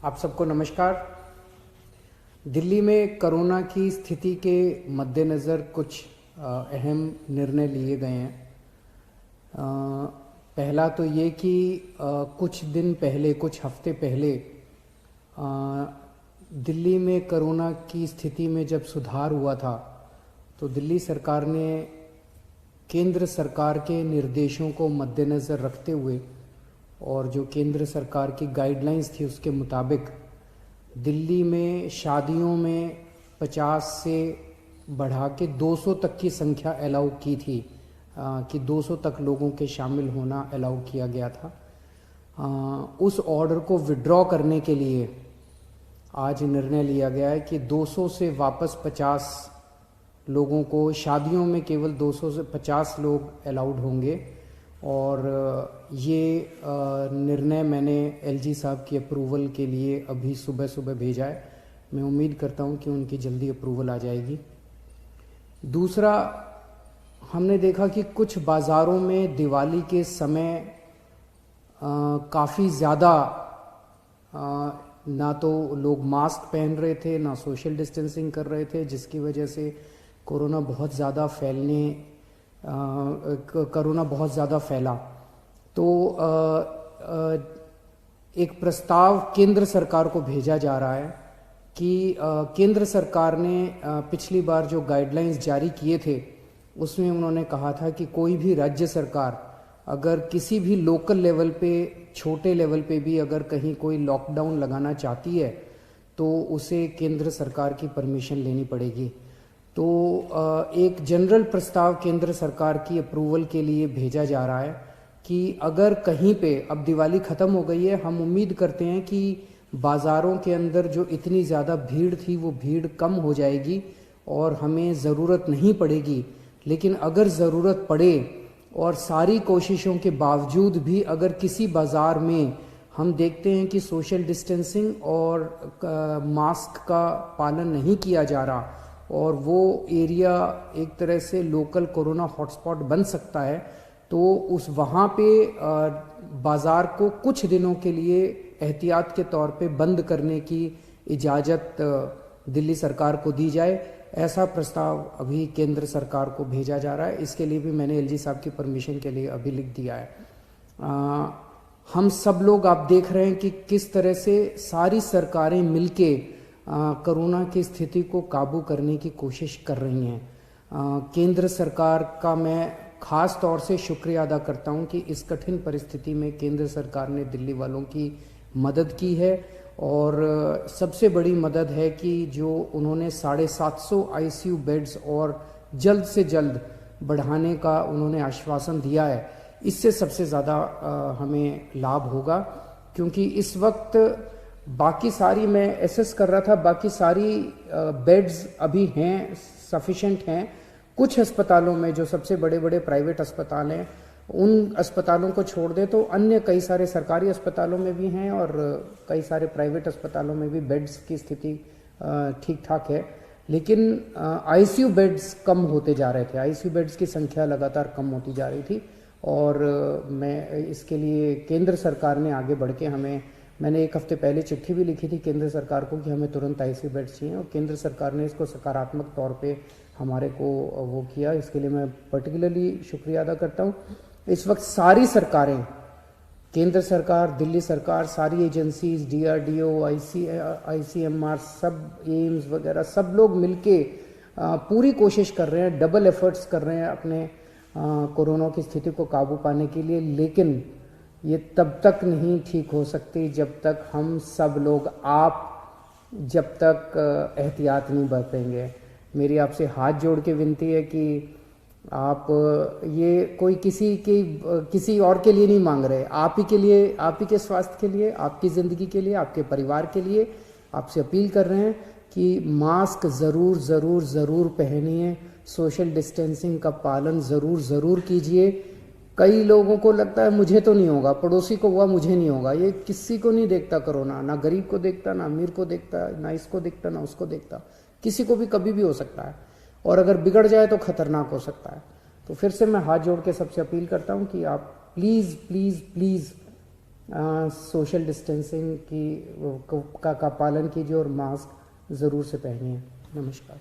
आप सबको नमस्कार। दिल्ली में कोरोना की स्थिति के मद्देनज़र कुछ अहम निर्णय लिए गए हैं। पहला तो ये कि कुछ दिन पहले, कुछ हफ्ते पहले दिल्ली में कोरोना की स्थिति में जब सुधार हुआ था तो दिल्ली सरकार ने केंद्र सरकार के निर्देशों को मद्देनज़र रखते हुए और जो केंद्र सरकार की गाइडलाइंस थी उसके मुताबिक दिल्ली में शादियों में 50 से बढ़ा के 200 तक की संख्या अलाउ की थी कि 200 तक लोगों के शामिल होना अलाउ किया गया था। उस ऑर्डर को विड्रॉ करने के लिए आज निर्णय लिया गया है कि 200 से वापस 50 लोगों को, शादियों में केवल 200 से 50 लोग अलाउड होंगे। और ये निर्णय मैंने एलजी साहब की अप्रूवल के लिए अभी सुबह सुबह भेजा है। मैं उम्मीद करता हूँ कि उनकी जल्दी अप्रूवल आ जाएगी। दूसरा, हमने देखा कि कुछ बाज़ारों में दिवाली के समय काफ़ी ज़्यादा ना तो लोग मास्क पहन रहे थे, ना सोशल डिस्टेंसिंग कर रहे थे, जिसकी वजह से कोरोना बहुत ज़्यादा फैला। तो एक प्रस्ताव केंद्र सरकार को भेजा जा रहा है कि केंद्र सरकार ने पिछली बार जो गाइडलाइंस जारी किए थे उसमें उन्होंने कहा था कि कोई भी राज्य सरकार अगर किसी भी लोकल लेवल पे, छोटे लेवल पे भी अगर कहीं कोई लॉकडाउन लगाना चाहती है तो उसे केंद्र सरकार की परमिशन लेनी पड़ेगी। तो एक जनरल प्रस्ताव केंद्र सरकार की अप्रूवल के लिए भेजा जा रहा है कि अगर कहीं पे, अब दिवाली ख़त्म हो गई है, हम उम्मीद करते हैं कि बाज़ारों के अंदर जो इतनी ज़्यादा भीड़ थी वो भीड़ कम हो जाएगी और हमें ज़रूरत नहीं पड़ेगी। लेकिन अगर ज़रूरत पड़े और सारी कोशिशों के बावजूद भी अगर किसी बाज़ार में हम देखते हैं कि सोशल डिस्टेंसिंग और मास्क का पालन नहीं किया जा रहा और वो एरिया एक तरह से लोकल कोरोना हॉटस्पॉट बन सकता है, तो उस वहाँ पे बाज़ार को कुछ दिनों के लिए एहतियात के तौर पे बंद करने की इजाज़त दिल्ली सरकार को दी जाए। ऐसा प्रस्ताव अभी केंद्र सरकार को भेजा जा रहा है। इसके लिए भी मैंने एलजी साहब की परमिशन के लिए अभी लिख दिया है। हम सब लोग, आप देख रहे हैं कि किस तरह से सारी सरकारें मिलके कोरोना की स्थिति को काबू करने की कोशिश कर रही हैं। केंद्र सरकार का मैं ख़ास तौर से शुक्रिया अदा करता हूं कि इस कठिन परिस्थिति में केंद्र सरकार ने दिल्ली वालों की मदद की है। और सबसे बड़ी मदद है कि जो उन्होंने 750 आईसीयू बेड्स और जल्द से जल्द बढ़ाने का उन्होंने आश्वासन दिया है। इससे सबसे ज़्यादा हमें लाभ होगा, क्योंकि इस वक्त बाकी सारी, मैं एसेस कर रहा था, बाकी सारी बेड्स अभी हैं, सफिशेंट हैं। कुछ अस्पतालों में, जो सबसे बड़े बड़े प्राइवेट अस्पताल हैं, उन अस्पतालों को छोड़ दे तो अन्य कई सारे सरकारी अस्पतालों में भी हैं और कई सारे प्राइवेट अस्पतालों में भी बेड्स की स्थिति ठीक ठाक है। लेकिन आईसीयू बेड्स कम होते जा रहे थे, आईसीयू बेड्स की संख्या लगातार कम होती जा रही थी। और मैं इसके लिए केंद्र सरकार ने आगे बढ़ के मैंने एक हफ्ते पहले चिट्ठी भी लिखी थी केंद्र सरकार को कि हमें तुरंत आईसीयू बेड्स चाहिए, और केंद्र सरकार ने इसको सकारात्मक तौर पे हमारे को वो किया। इसके लिए मैं पर्टिकुलरली शुक्रिया अदा करता हूँ। इस वक्त सारी सरकारें, केंद्र सरकार, दिल्ली सरकार, सारी एजेंसीज, डीआरडीओ, आईसीएमआर, सब एम्स वगैरह, सब लोग मिलके पूरी कोशिश कर रहे हैं, डबल एफर्ट्स कर रहे हैं अपने कोरोना की स्थिति को काबू पाने के लिए। लेकिन ये तब तक नहीं ठीक हो सकती जब तक हम सब लोग, जब तक एहतियात नहीं बरतेंगे। मेरी आपसे हाथ जोड़ के विनती है कि आप ये कोई किसी और के लिए नहीं मांग रहे, आप ही के लिए, आप ही के स्वास्थ्य के लिए, आपकी ज़िंदगी के लिए, आपके परिवार के लिए आपसे अपील कर रहे हैं कि मास्क ज़रूर ज़रूर ज़रूर पहनिए, सोशल डिस्टेंसिंग का पालन ज़रूर ज़रूर कीजिए। कई लोगों को लगता है मुझे तो नहीं होगा, पड़ोसी को हुआ मुझे नहीं होगा। ये किसी को नहीं देखता कोरोना, ना गरीब को देखता, ना अमीर को देखता, ना इसको देखता, ना उसको देखता। किसी को भी कभी भी हो सकता है, और अगर बिगड़ जाए तो खतरनाक हो सकता है। तो फिर से मैं हाथ जोड़ के सबसे अपील करता हूं कि आप please please please social distancing की का पालन कीजिए और मास्क ज़रूर से पहनिए। नमस्कार।